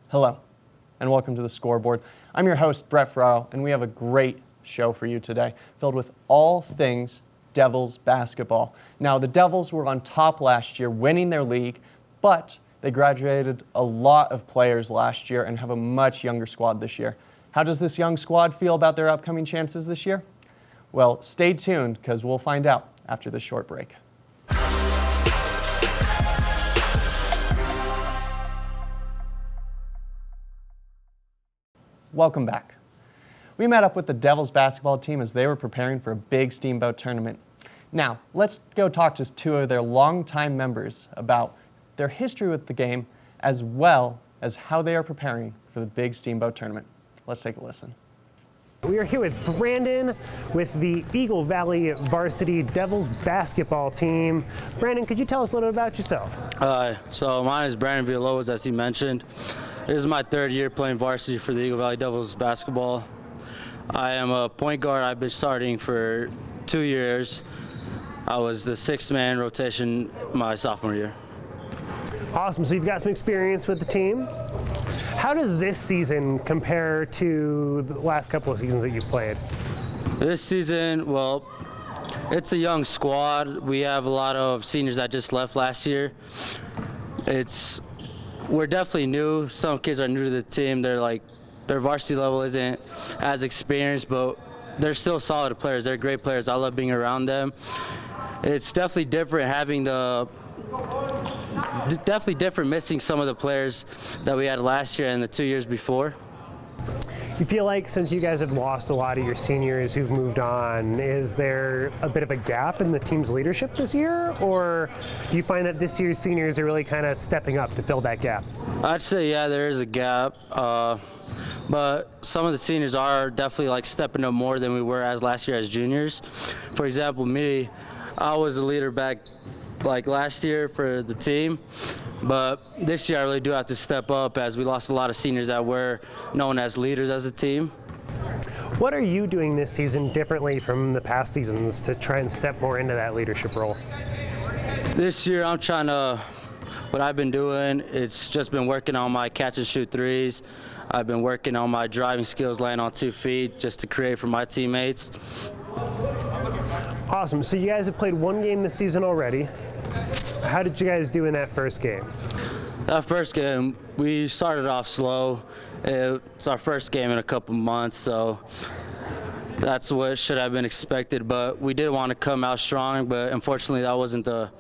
Hello, and welcome to the Scoreboard. I'm your host, Brett Ferraro, and we have a great show for you today, filled with all things Devils basketball. Now, the Devils were on top last year, winning their league, but they graduated a lot of players last year and have a much younger squad this year. How does this young squad feel about their upcoming chances this year? Well, stay tuned, because we'll find out after this short break. Welcome back. We met up with the Devils basketball team as they were preparing for a big Steamboat tournament. Now, let's go talk to two of their longtime members about their history with the game, as well as how they are preparing for the big Steamboat tournament. Let's take a listen. We are here with Brandon with the Eagle Valley varsity Devils basketball team. Brandon, could you tell us a little bit about yourself? So my name is Brandon Villalobos, as he mentioned. This is my third year playing varsity for the Eagle Valley Devils basketball. I am a point guard. I've been starting for 2 years. I was the sixth-man rotation my sophomore year. Awesome, so you've got some experience with the team. How does this season compare to the last couple of seasons that you've played? This season, well, it's a young squad. We have a lot of seniors that just left last year. We're definitely new. Some kids are new to the team. Their varsity level isn't as experienced, but they're still solid players. They're great players. I love being around them. It's definitely different missing some of the players that we had last year and the 2 years before. You feel like since you guys have lost a lot of your seniors who've moved on, is there a bit of a gap in the team's leadership this year? Or do you find that this year's seniors are really kind of stepping up to fill that gap? I'd say, yeah, there is a gap. But some of the seniors are definitely stepping up more than we were as last year as juniors. For example, me, I was a leader back last year for the team, but this year I really do have to step up as we lost a lot of seniors that were known as leaders as a team. What are you doing this season differently from the past seasons to try and step more into that leadership role? This year what I've been doing, it's just been working on my catch and shoot threes. I've been working on my driving skills, laying on 2 feet, just to create for my teammates. Awesome, so you guys have played one game this season already. How did you guys do in that first game? That first game, we started off slow. It's our first game in a couple months, so that's what should have been expected, but we did want to come out strong, but unfortunately that wasn't the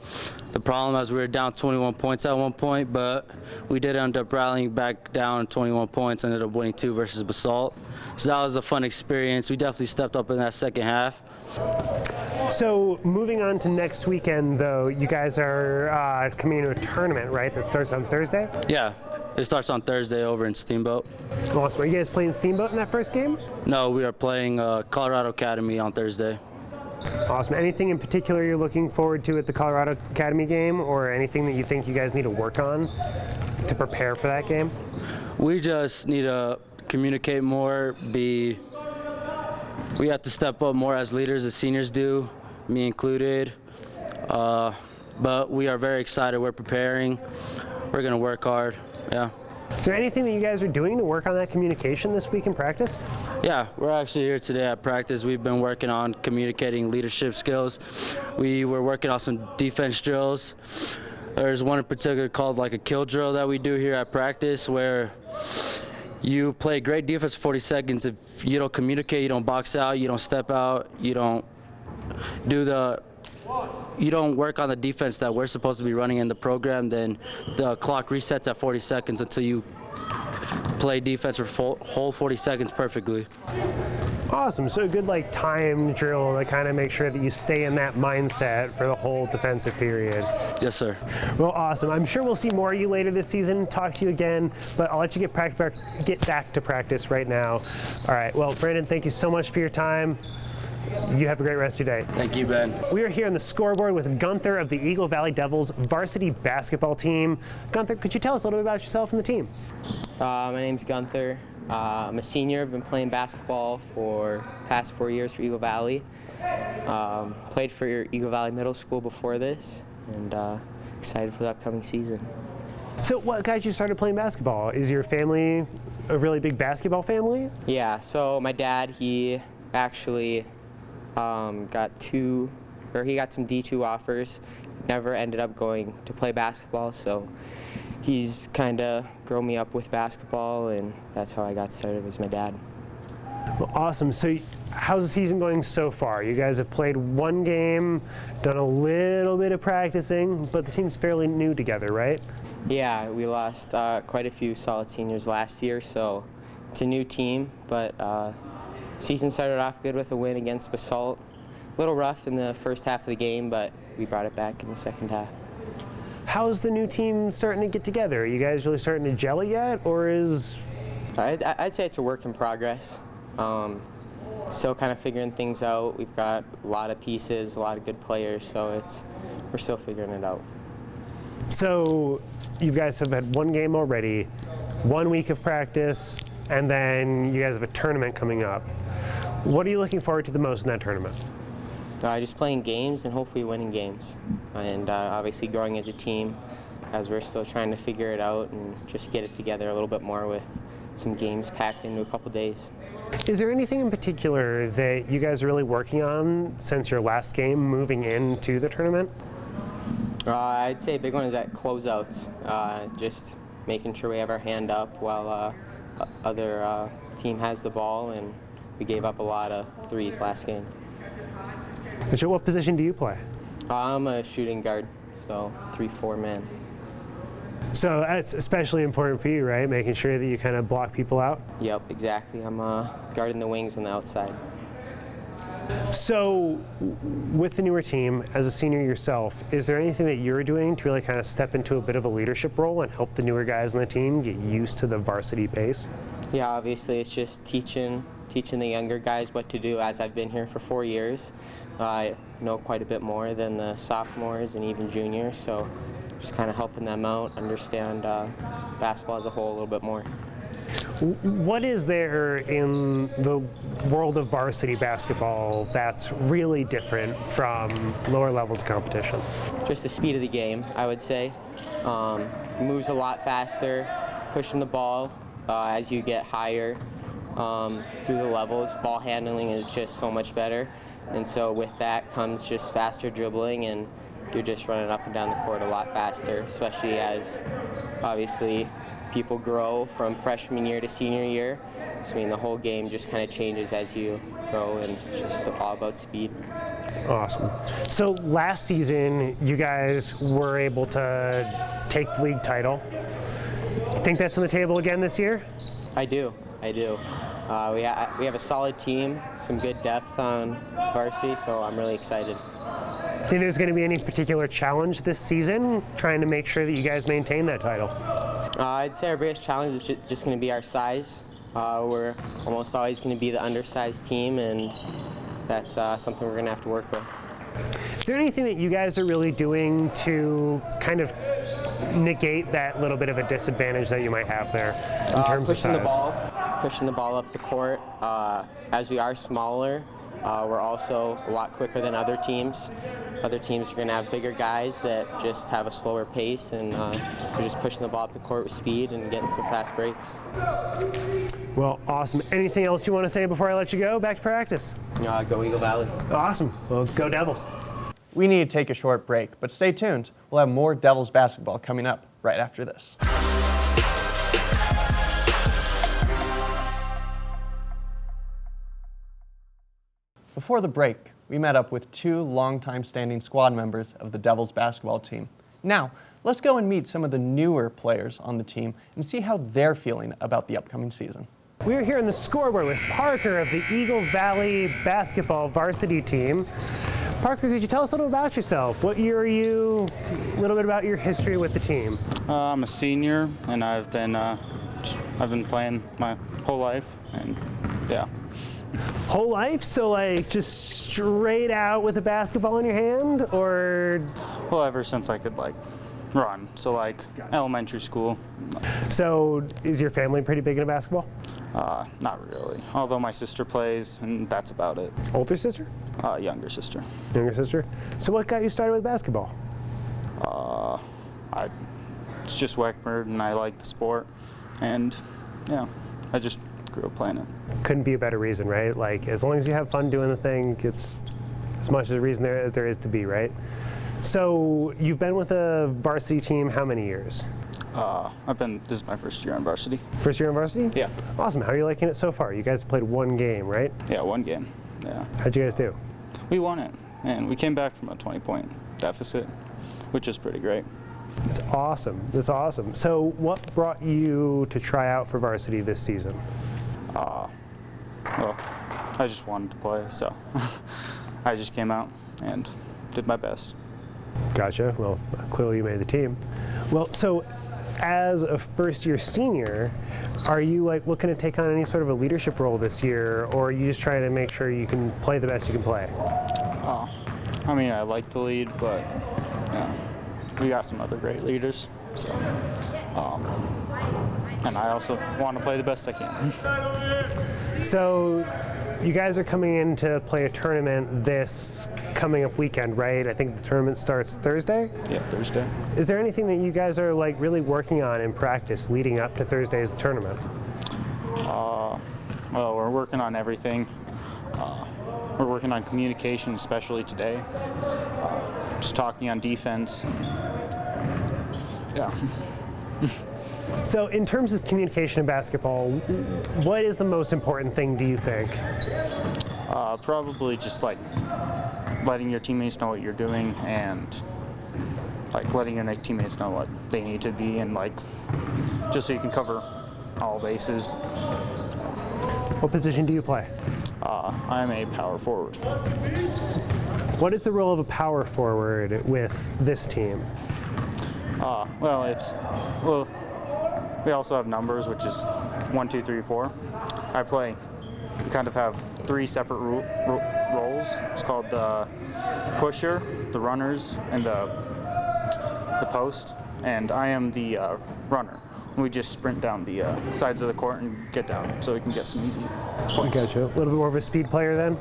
problem, as we were down 21 points at one point, but we did end up rallying back down 21 points, ended up winning 2 versus Basalt. So that was a fun experience. We definitely stepped up in that second half. So moving on to next weekend, though, you guys are coming into a tournament, right, that starts on Thursday? Yeah, it starts on Thursday over in Steamboat. Awesome. Are you guys playing Steamboat in that first game? No, we are playing Colorado Academy on Thursday. Awesome. Anything in particular you're looking forward to at the Colorado Academy game, or anything that you think you guys need to work on to prepare for that game? We just need to communicate more, we have to step up more as leaders, as seniors do, me included. But we are very excited. We're preparing. We're going to work hard. Yeah. Is there anything that you guys are doing to work on that communication this week in practice? Yeah, we're actually here today at practice. We've been working on communicating leadership skills. We were working on some defense drills. There's one in particular called a kill drill that we do here at practice, where you play great defense for 40 seconds. If you don't communicate, you don't box out, you don't step out, you don't work on the defense that we're supposed to be running in the program, then the clock resets at 40 seconds until you play defense for whole 40 seconds perfectly. Awesome. So a good time drill to kind of make sure that you stay in that mindset for the whole defensive period. Yes, sir. Well, awesome. I'm sure we'll see more of you later this season, talk to you again, but I'll let you get back to practice right now. All right. Well, Brandon, thank you so much for your time. You have a great rest of your day. Thank you, Ben. We are here on the Scoreboard with Gunther of the Eagle Valley Devils varsity basketball team. Gunther, could you tell us a little bit about yourself and the team? My name's Gunther. I'm a senior. I've been playing basketball for the past 4 years for Eagle Valley. Played for Eagle Valley Middle School before this, and excited for the upcoming season. So what got you started playing basketball? Is your family a really big basketball family? Yeah, so my dad, he actually got some D2 offers. Never ended up going to play basketball, so he's kind of grown me up with basketball, and that's how I got started, was my dad. Well, awesome. So how's the season going so far? You guys have played one game, done a little bit of practicing, but the team's fairly new together, right? Yeah, we lost quite a few solid seniors last year, so it's a new team, but season started off good with a win against Basalt. A little rough in the first half of the game, but we brought it back in the second half. How's the new team starting to get together? Are you guys really starting to gel yet, or is... I'd say it's a work in progress. Still kind of figuring things out. We've got a lot of pieces, a lot of good players, so we're still figuring it out. So you guys have had one game already, 1 week of practice, and then you guys have a tournament coming up. What are you looking forward to the most in that tournament? Just playing games and hopefully winning games, and obviously growing as a team, as we're still trying to figure it out and just get it together a little bit more with some games packed into a couple days. Is there anything in particular that you guys are really working on since your last game moving into the tournament? I'd say a big one is at closeouts, just making sure we have our hand up while other team has the ball, and we gave up a lot of threes last game. So what position do you play? I'm a shooting guard, so 3-4 man. So that's especially important for you, right? Making sure that you kind of block people out? Yep, exactly. I'm guarding the wings on the outside. So with the newer team, as a senior yourself, is there anything that you're doing to really kind of step into a bit of a leadership role and help the newer guys on the team get used to the varsity pace? Yeah, obviously it's just teaching the younger guys what to do. As I've been here for 4 years, I know quite a bit more than the sophomores and even juniors, so just kind of helping them out, understand basketball as a whole a little bit more. What is there in the world of varsity basketball that's really different from lower levels competition? Just the speed of the game, I would say. Moves a lot faster, pushing the ball as you get higher through the levels. Ball handling is just so much better, and so with that comes just faster dribbling, and you're just running up and down the court a lot faster, especially as obviously people grow from freshman year to senior year. So I mean, the whole game just kind of changes as you grow, and it's just all about speed. Awesome. So last season, you guys were able to take the league title. Think that's on the table again this year? I do. We have a solid team, some good depth on varsity, so I'm really excited. Think there's going to be any particular challenge this season trying to make sure that you guys maintain that title? I'd say our biggest challenge is just going to be our size. We're almost always going to be the undersized team, and that's something we're going to have to work with. Is there anything that you guys are really doing to kind of negate that little bit of a disadvantage that you might have there in terms of size? Pushing the ball up the court. As we are smaller, we're also a lot quicker than other teams. Other teams are going to have bigger guys that just have a slower pace, and so just pushing the ball up the court with speed and getting some fast breaks. Well, awesome. Anything else you want to say before I let you go? Back to practice. Go Eagle Valley. Awesome. Well, go Devils. We need to take a short break, but stay tuned. We'll have more Devils basketball coming up right after this. Before the break, we met up with 2 longtime standing squad members of the Devils basketball team. Now, let's go and meet some of the newer players on the team and see how they're feeling about the upcoming season. We're here on the scoreboard with Parker of the Eagle Valley basketball varsity team. Parker, could you tell us a little about yourself? What year are you? A little bit about your history with the team. I'm a senior, and I've been playing my whole life, and yeah. Whole life? So like just straight out with a basketball in your hand, or? Well, ever since I could like run, so like elementary school. So is your family pretty big into basketball? Not really, although my sister plays, and that's about it. Older sister? Younger sister. Younger sister. So what got you started with basketball? it's just Weckford, and I like the sport, and yeah, I just grew up playing it. Couldn't be a better reason, right? Like, as long as you have fun doing the thing, it's as much of a reason as there is to be, right? So you've been with a varsity team how many years? This is my first year on varsity. First year on varsity? Yeah. Awesome. How are you liking it so far? You guys played one game, right? Yeah, one game. Yeah. How'd you guys do? We won it, and we came back from a 20-point deficit, which is pretty great. That's awesome. That's awesome. So what brought you to try out for varsity this season? Well, I just wanted to play, so I just came out and did my best. Gotcha. Well, clearly you made the team. Well, so as a first-year senior, are you like looking to take on any sort of a leadership role this year, or are you just trying to make sure you can play the best you can play? I mean, I like to lead, but we got some other great leaders, so and I also want to play the best I can. So you guys are coming in to play a tournament this coming up weekend, right? I think the tournament starts Thursday? Yeah, Thursday. Is there anything that you guys are like really working on in practice leading up to Thursday's tournament? Well, we're working on everything. We're working on communication, especially today. Just talking on defense. Yeah. So in terms of communication in basketball, what is the most important thing, do you think? Probably just like letting your teammates know what you're doing, and like letting your teammates know what they need to be, and like just so you can cover all bases. What position do you play? I'm a power forward. What is the role of a power forward with this team? Well, we also have numbers, which is 1, 2, 3, 4. We kind of have 3 separate roles. It's called the pusher, the runners, and the post. And I am the runner. We just sprint down the sides of the court and get down, so we can get some easy points. Gotcha. A little bit more of a speed player then?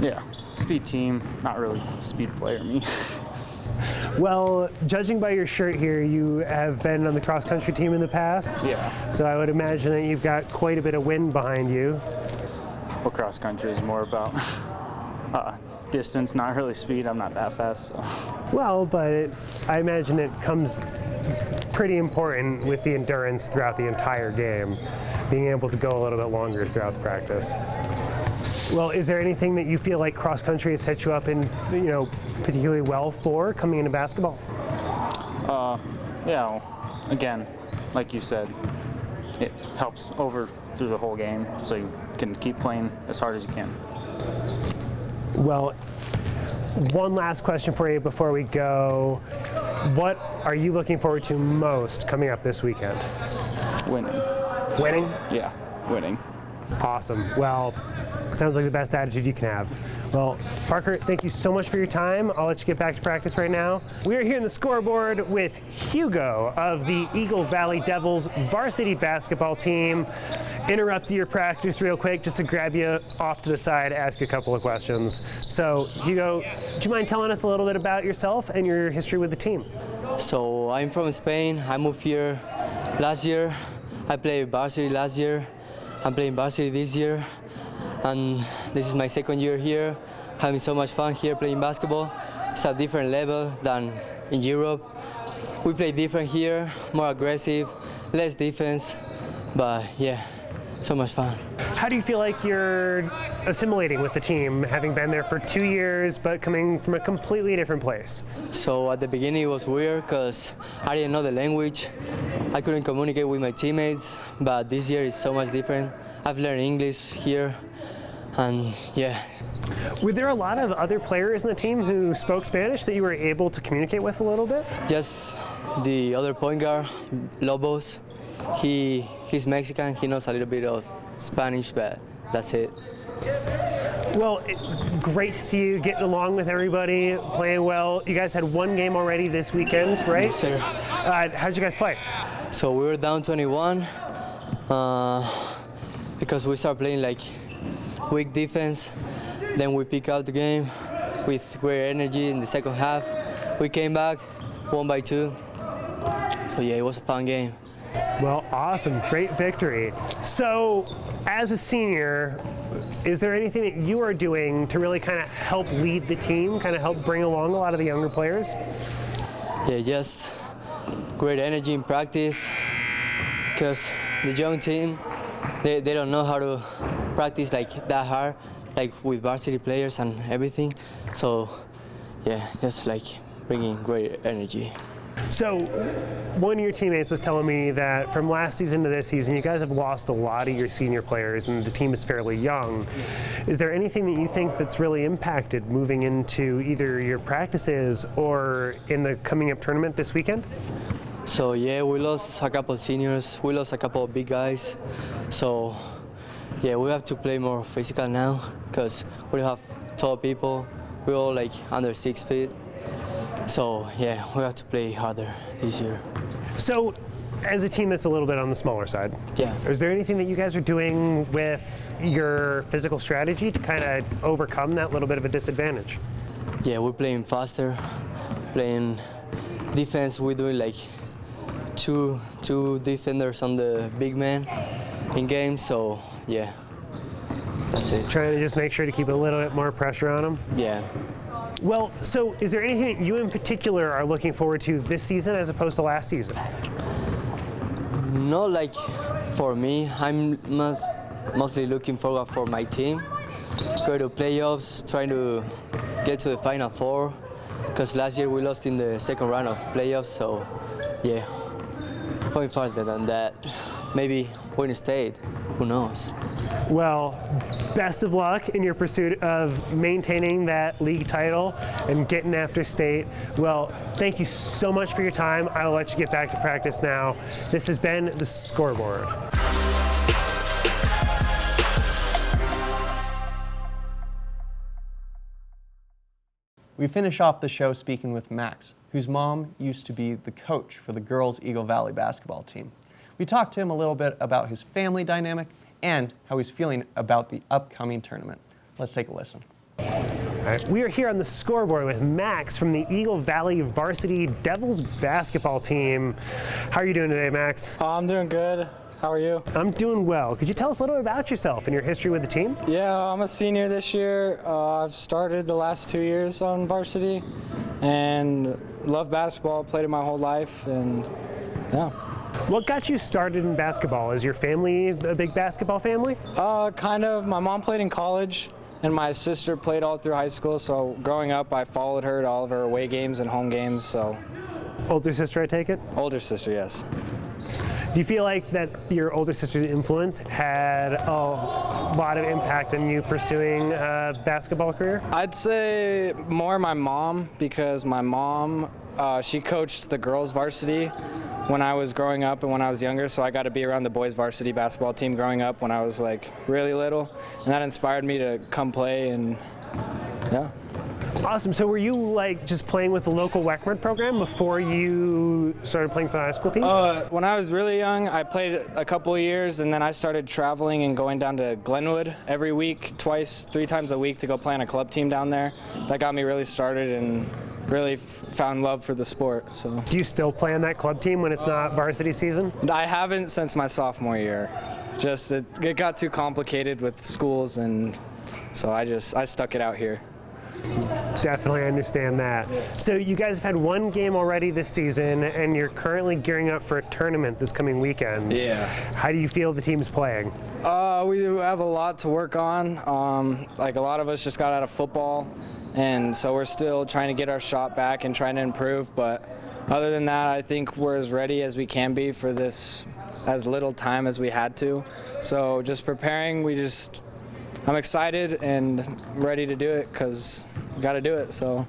Yeah, speed team, not really speed player, me. Well, judging by your shirt here, you have been on the cross-country team in the past. Yeah. So I would imagine that you've got quite a bit of wind behind you. Well, cross country is more about distance, not really speed. I'm not that fast, so. Well, but I imagine it comes pretty important with the endurance throughout the entire game, being able to go a little bit longer throughout the practice. Well, is there anything that you feel like cross country has set you up in, particularly well for coming into basketball? Yeah, again, like you said, it helps through the whole game, so you can keep playing as hard as you can. Well, one last question for you before we go. What are you looking forward to most coming up this weekend? Winning. Winning? Yeah, winning. Awesome. Well, sounds like the best attitude you can have. Well, Parker, thank you so much for your time. I'll let you get back to practice right now. We are here in the scoreboard with Hugo of the Eagle Valley Devils varsity basketball team. Interrupt your practice real quick just to grab you off to the side, ask you a couple of questions. So, Hugo, do you mind telling us a little bit about yourself and your history with the team? So, I'm from Spain. I moved here last year. I played varsity last year. I'm playing varsity this year, and this is my second year here, having so much fun here playing basketball. It's a different level than in Europe. We play different here, more aggressive, less defense, but yeah, so much fun. How do you feel like you're assimilating with the team, having been there for 2 years, but coming from a completely different place? So at the beginning it was weird because I didn't know the language. I couldn't communicate with my teammates, but this year is so much different. I've learned English here, and yeah. Were there a lot of other players in the team who spoke Spanish that you were able to communicate with a little bit? Just the other point guard, Lobos. He's Mexican, he knows a little bit of Spanish, but that's it. Well, it's great to see you getting along with everybody, playing well. You guys had one game already this weekend, right? Yes, sir. How'd you guys play? So we were down 21 because we started playing like weak defense. Then we pick out the game with great energy in the second half. We came back, won by 2. So yeah, it was a fun game. Well, awesome. Great victory. So, as a senior, is there anything that you are doing to really kind of help lead the team, kind of help bring along a lot of the younger players? Yeah, just great energy in practice, because the young team, they don't know how to practice like that hard, like with varsity players and everything. So yeah, just like bringing great energy. So, one of your teammates was telling me that from last season to this season, you guys have lost a lot of your senior players and the team is fairly young. Is there anything that you think that's really impacted moving into either your practices or in the coming up tournament this weekend? So yeah, we lost a couple of seniors, we lost a couple of big guys. So yeah, we have to play more physical now because we have tall people, we're all like under 6 feet. So yeah, we have to play harder this year. So, as a team that's a little bit on the smaller side, Yeah. is there anything that you guys are doing with your physical strategy to kind of overcome that little bit of a disadvantage? Yeah, we're playing faster, playing defense. We're doing like two defenders on the big man in games. So yeah, that's it. Trying to just make sure to keep a little bit more pressure on them? Yeah. Well, so is there anything that you in particular are looking forward to this season as opposed to last season? Not like for me. I'm mostly looking forward for my team. Go to playoffs, trying to get to the Final Four. Because last year we lost in the second round of playoffs. So yeah, going farther than that. Maybe win state. Who knows? Well, best of luck in your pursuit of maintaining that league title and getting after state. Well, thank you so much for your time. I'll let you get back to practice now. This has been the Scoreboard. We finish off the show speaking with Max, whose mom used to be the coach for the girls' Eagle Valley basketball team. We talked to him a little bit about his family dynamic and how he's feeling about the upcoming tournament. Let's take a listen. All right, we are here on the Scoreboard with Max from the Eagle Valley Varsity Devils basketball team. How are you doing today, Max? I'm doing good. How are you? I'm doing well. Could you tell us a little bit about yourself and your history with the team? Yeah, I'm a senior this year. I've started the last 2 years on varsity and love basketball, played it my whole life, and yeah. What got you started in basketball? Is your family a big basketball family? Kind of. My mom played in college, and my sister played all through high school, so growing up I followed her to all of her away games and home games, so. Older sister, I take it? Older sister, yes. Do you feel like that your older sister's influence had a lot of impact on you pursuing a basketball career? I'd say more my mom, because my mom, she coached the girls varsity when I was growing up and when I was younger, so I got to be around the boys varsity basketball team growing up when I was like really little, and that inspired me to come play, and yeah. Awesome. So were you like just playing with the local Weckmert program before you started playing for the high school team? When I was really young, I played a couple of years, and then I started traveling and going down to Glenwood every week, 3 times a week to go play on a club team down there. That got me really started and really found love for the sport. So. Do you still play on that club team when it's not varsity season? I haven't since my sophomore year. Just it got too complicated with schools, and so I stuck it out here. Definitely understand that. So you guys have had one game already this season, and you're currently gearing up for a tournament this coming weekend. Yeah. How do you feel the team's playing? We have a lot to work on. Like a lot of us just got out of football, and so we're still trying to get our shot back and trying to improve. But other than that, I think we're as ready as we can be for this as little time as we had to. So just preparing, I'm excited and ready to do it because we got to do it. So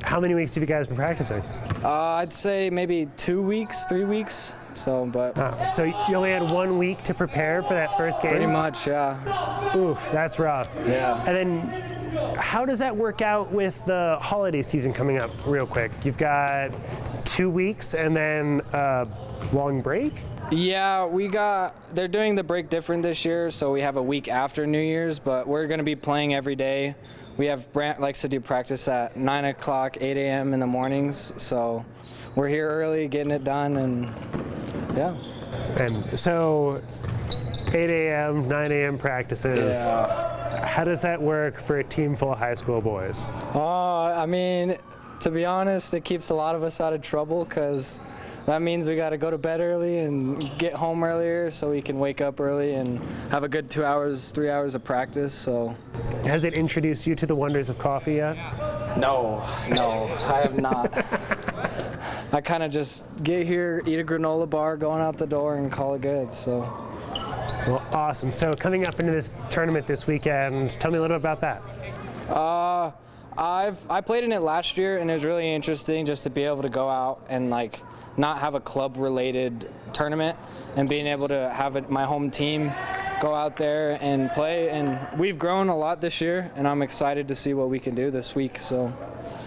how many weeks have you guys been practicing? I'd say maybe 2 weeks, 3 weeks. So you only had 1 week to prepare for that first game? Pretty much, yeah. Oof, that's rough. Yeah. And then how does that work out with the holiday season coming up real quick? You've got 2 weeks and then a long break? Yeah, they're doing the break different this year, so we have a week after New Year's, but we're going to be playing every day we have Brant likes to do practice at 9 o'clock, 8 a.m. in the mornings. So we're here early, getting it done, and yeah. And so 8 a.m., 9 a.m. practices. Yeah. How does that work for a team full of high school boys? I mean, to be honest, it keeps a lot of us out of trouble because that means we got to go to bed early and get home earlier so we can wake up early and have a good 2 hours, 3 hours of practice. So, Has it introduced you to the wonders of coffee yet? no, I have not. I kind of just get here, eat a granola bar, going out the door, and call it good. So. Well, awesome. So coming up into this tournament this weekend, tell me a little bit about that. I played in it last year, and it was really interesting just to be able to go out and like not have a club-related tournament, and being able to have my home team go out there and play. And we've grown a lot this year, and I'm excited to see what we can do this week. So.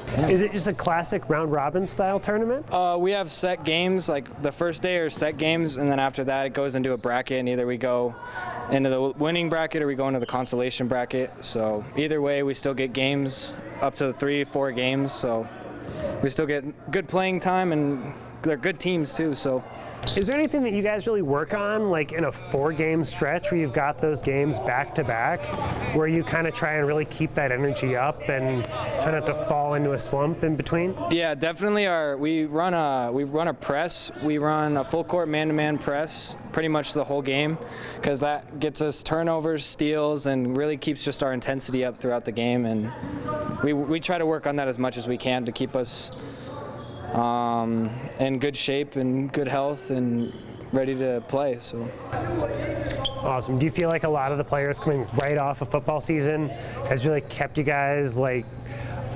Yeah. Is it just a classic round-robin style tournament? We have set games, like the first day are set games, and then after that it goes into a bracket, and either we go into the winning bracket or we go into the consolation bracket. So either way, we still get games up to 3-4 games, so we still get good playing time, and they're good teams too. So. Is there anything that you guys really work on, like in a 4-game stretch where you've got those games back to back, where you kind of try and really keep that energy up and try not to fall into a slump in between? Yeah, definitely. We run a press. We run a full court man-to-man press pretty much the whole game, because that gets us turnovers, steals, and really keeps just our intensity up throughout the game. And we try to work on that as much as we can to keep us in good shape and good health and ready to play. So. Awesome. Do you feel like a lot of the players coming right off of football season has really kept you guys like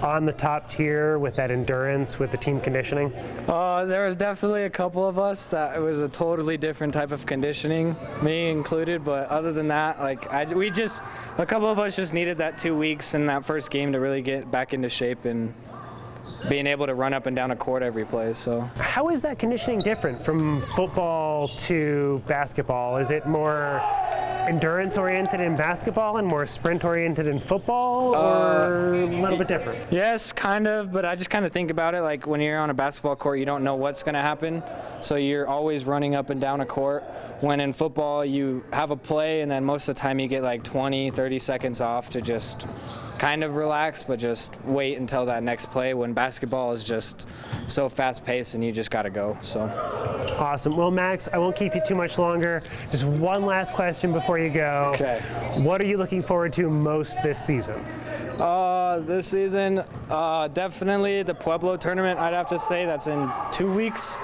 on the top tier with that endurance, with the team conditioning? There was definitely a couple of us that it was a totally different type of conditioning, me included. But other than that, like a couple of us just needed that 2 weeks in that first game to really get back into shape and being able to run up and down a court every play. So how is that conditioning different from football to basketball? Is it more endurance oriented in basketball and more sprint oriented in football, or a little bit different? Yes, kind of, but I just kind of think about it like when you're on a basketball court, you don't know what's going to happen, so you're always running up and down a court. When in football, you have a play, and then most of the time you get like 20-30 seconds off to just kind of relax, but just wait until that next play. When basketball is just so fast-paced and you just got to go. So. Awesome. Well, Max, I won't keep you too much longer. Just one last question before you go. Okay. What are you looking forward to most this season? This season, definitely the Pueblo tournament. I'd have to say that's in 2 weeks.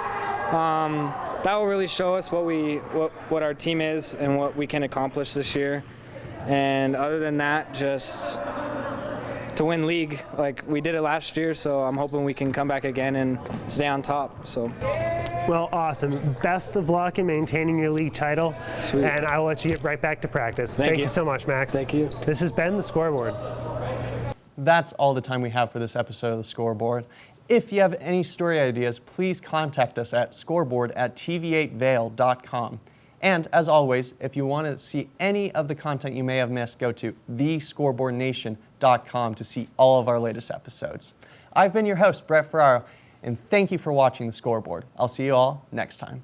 That will really show us what our team is and what we can accomplish this year. And other than that, just to win league like we did it last year. So I'm hoping we can come back again and stay on top. So. Well, awesome. Best of luck in maintaining your league title. Sweet. And I will let you get right back to practice. Thank you you so much, Max. Thank you. This has been The Scoreboard. That's all the time we have for this episode of The Scoreboard. If you have any story ideas, please contact us at scoreboard@tv8vail.com. And as always, if you want to see any of the content you may have missed, go to thescoreboardnation.com to see all of our latest episodes. I've been your host, Brett Ferraro, and thank you for watching The Scoreboard. I'll see you all next time.